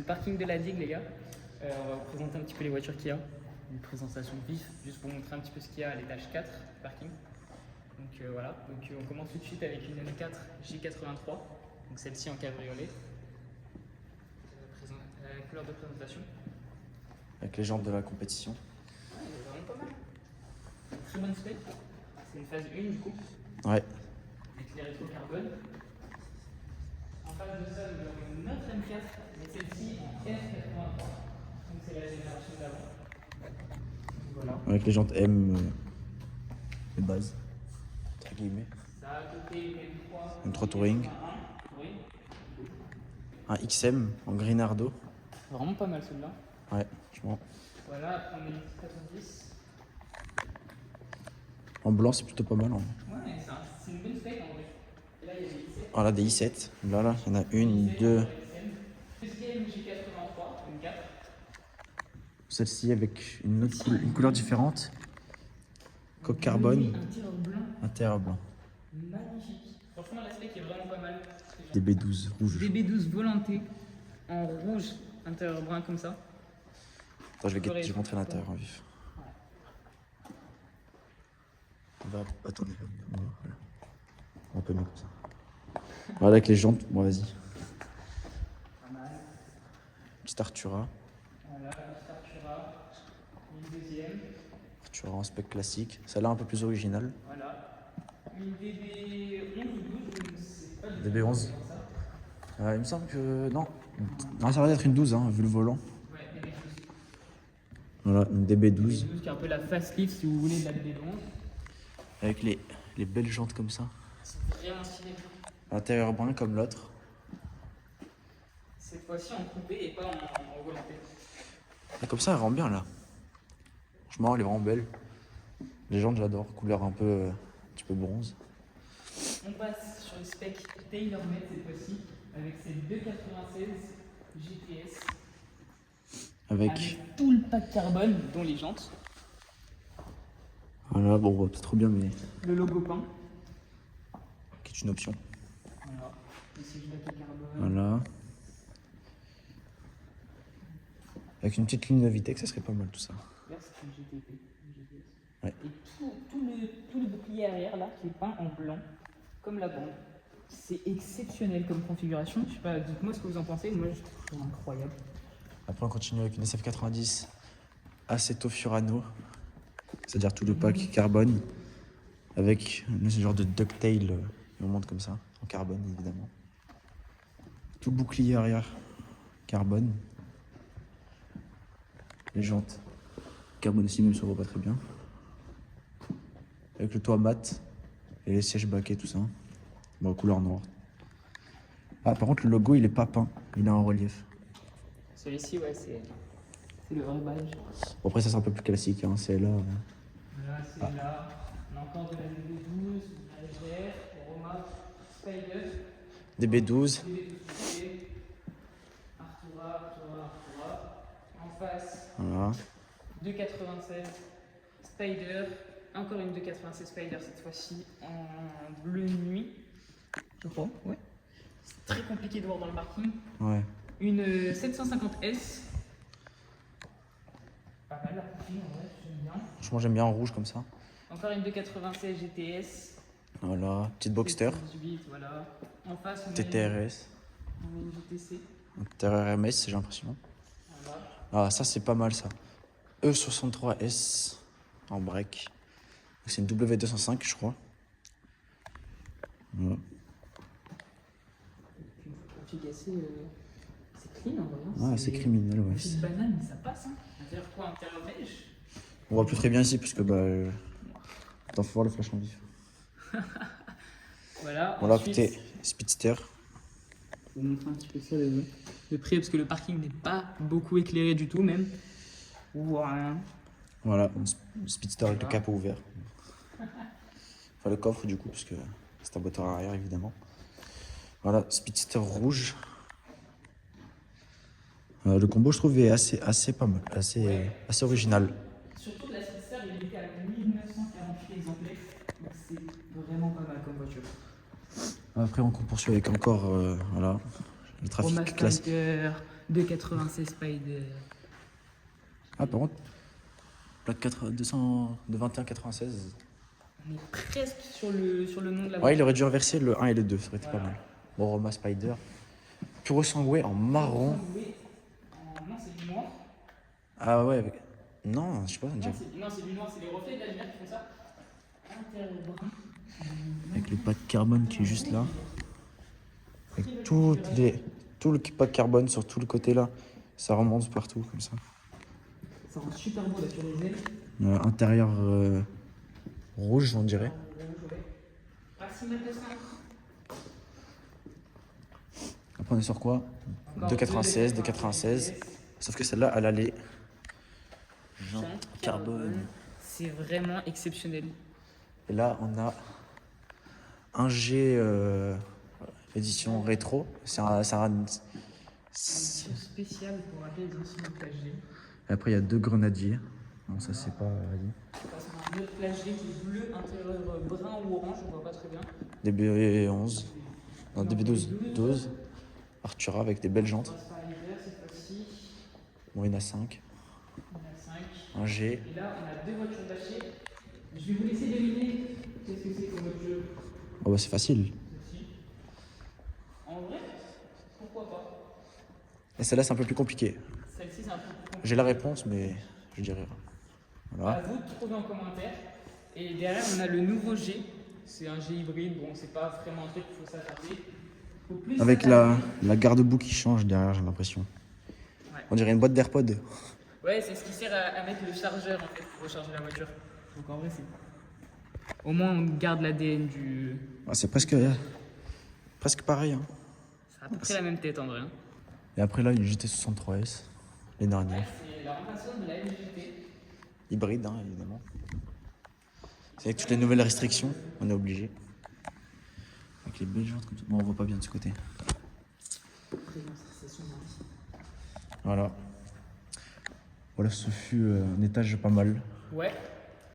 parking de la Digue, les gars. On va vous présenter un petit peu les voitures qu'il y a. Une présentation vif, juste pour vous montrer un petit peu ce qu'il y a à l'étage 4 du parking. Donc voilà, donc, on commence tout de suite avec une M4 J83, donc celle-ci en cabriolet. La couleur de présentation. Avec les jantes de la compétition. Ouais, elle est vraiment pas mal. Une très bonne spec. C'est une phase 1 du coup. Ouais. Avec les rétro-carbone. En face de ça, nous avons une autre M4, mais celle-ci en F83. Donc c'est la génération d'avant. Voilà. Avec les jantes M de base, entre guillemets. Ça a à côté une M3. M3 Touring. Un XM en Grinardo. Vraiment pas mal celui-là. Ouais, franchement. Voilà, après on a une 90. En blanc, c'est plutôt pas mal. Hein. Ouais, c'est une bonne spec en vrai. Et là, il y a des i7. Voilà, des i7. Là, il y en a une, deux. Deuxième J83, une 4. Celle-ci avec une couleur différente. Coque carbone. Intérieur blanc. Intérieur blanc. Magnifique. Franchement, la spec est vraiment pas mal. DB12 rouge. DB12 volanté en rouge, intérieur brun comme ça. Attends, je vais montrer l'intérieur en vif. On va attendez. Voilà. On peut mettre comme ça. Voilà avec les jantes. Bon, vas-y. Pas mal. Petite Artura. Voilà, la petite Artura. Une deuxième. Artura en spec classique. Celle-là un peu plus originale. Voilà. Une DB11 ou 12, je ne sais pas. DB11. Il me semble que non. Non, ça va être une 12, hein, vu le volant. Ouais, DB12. Voilà, une DB12. DB12 qui est un peu la facelift si vous voulez de la DB11. Avec les belles jantes comme ça. C'est vraiment stylé. Intérieur brun comme l'autre. Cette fois-ci en coupé et pas en volanté. Et comme ça, elle rend bien là. Franchement, elle est vraiment belle. Les jantes, j'adore. Couleur un petit peu bronze. On passe sur le spec TaylorMade cette fois-ci avec ses 296 GTS. Avec tout le pack carbone, dont les jantes. voilà, bon, c'est trop bien, mais Le logo peint. qui est une option. Voilà. Le siège baquet carbone. Voilà. Avec une petite ligne de Vitec, ça serait pas mal tout ça. Là, c'est une GTP. Une GTS. Ouais. Et tout le bouclier arrière là qui est peint en blanc, comme la bande. C'est exceptionnel comme configuration. Je sais pas, dites-moi ce que vous en pensez. Moi, je trouve ça incroyable. Après, on continue avec une SF90 Aceto Furano, c'est-à-dire tout le pack carbone, avec ce genre de ducktail, on monte comme ça, en carbone évidemment. Tout le bouclier arrière carbone. Les jantes carbone aussi, même si on voit pas très bien. Avec le toit mat et les sièges baquets, tout ça. Bon, couleur noire. Ah, par contre, le logo, il est pas peint, il est en relief. Celui-ci, ouais, c'est le vrai badge. Bon, après, ça c'est un peu plus classique, hein, c'est là. Là, c'est là. On a encore de la DB12, la LGR, Roma, Spider. DB12. DB12, Artura. En face, Voilà. 296 Spider. Encore une 296 Spider cette fois-ci en bleu nuit. Je crois, ouais. C'est très compliqué de voir dans le parking. Ouais. Une 750S. Pas mal la profil en vrai, j'aime bien. Franchement, j'aime bien en rouge comme ça. Encore une 296 GTS. Voilà. Petite Boxster. 18, voilà. En face, on a TTRS. une GTC. Un TRMS, j'ai l'impression. Voilà. Ah, ça, c'est pas mal ça. E63S en break. C'est une W205, je crois. Voilà. Une config assez. C'est clean en vrai. Hein. Ouais, c'est criminel, ouais. Une petite banane, mais ça passe. Hein. Intérieur quoi? Intérieur beige. On voit plus très bien ici, puisque bah. Attends, faut voir le flash en vif. Voilà. Voilà, ensuite, écoutez, Speedster. je vais vous montrer un petit peu ça, le prix, parce que le parking n'est pas beaucoup éclairé du tout, même. On voit rien. Voilà, une Speedster avec le capot ouvert. Enfin, le coffre, du coup, puisque c'est un moteur arrière, évidemment. Voilà, Speedster rouge. Le combo, je trouve, est assez pas mal, assez original. Surtout que la Speedster, il était à 1948 exemplaires. Donc c'est vraiment pas mal comme voiture. Après, on poursuit avec encore voilà, le trafic classique. 296 Spider. Ah, par contre, plaque 200 de 21,96. On est presque sur le nom de la Ouais, voiture. il aurait dû inverser le 1 et le 2, ça aurait été Voilà. pas mal. Bon, Roma Spider. Puro Sangue en marron. Non, c'est du noir. Ah ouais, non, je sais pas, on Non, dirait. c'est du noir, c'est les reflets de la lumière qui font ça. Intérieur brun. Avec le pack carbone qui est juste là. Avec tout le pack carbone sur tout le côté là. Ça remonte partout comme ça. Ça rend super beau la turisée. Intérieur rouge, on dirait. Pas 6 mètres de 5. Après, on est sur quoi 2,96, 2,96. Sauf que celle-là, elle a les jantes carbone. C'est vraiment exceptionnel. Et là, on a un G édition rétro. C'est un Spécial pour rappeler les anciens Flash G. Et après, il y a 2 grenadiers. Bon, ça, c'est pas. Parce qu'on a un autre Flash G qui est bleu, intérieur brun ou orange, on voit pas très bien. DB11. Non, DB12. 12. Artura avec des belles jantes. On passe par l'hiver cette fois-ci. Bon, il y en a 5. On a 5. Un G. Et là, on a 2 voitures bâchées. Je vais vous laisser deviner qu'est-ce que c'est comme voiture. Oh, bah, c'est facile. Celle-ci. En vrai, pourquoi pas. Et celle-là, c'est un peu plus compliqué. Celle-ci, c'est un peu plus compliqué. J'ai la réponse, mais je dirais rien. À Voilà. vous de trouver en commentaire. Et derrière, on a le nouveau G. C'est un G hybride. Bon, c'est pas vraiment un truc qu'il faut s'attarder. Faut plus Avec s'attarder. la garde-boue qui change derrière, j'ai l'impression. Ouais. On dirait une boîte d'AirPod. Ouais, c'est ce qui sert à mettre le chargeur en fait pour recharger la voiture. Donc en vrai, c'est. Au moins, on garde l'ADN du. Ah, c'est presque pareil. Hein. C'est à peu près la même tête en vrai. Hein. Et après, là, une GT63S. Les dernières. C'est la remplaçante de la MGT. Hybride, hein, évidemment. C'est avec toutes les nouvelles restrictions, on est obligé. Avec les belles jantes comme ça. Bon, on voit pas bien de ce côté. Voilà. Voilà, ce fut un étage pas mal. Ouais,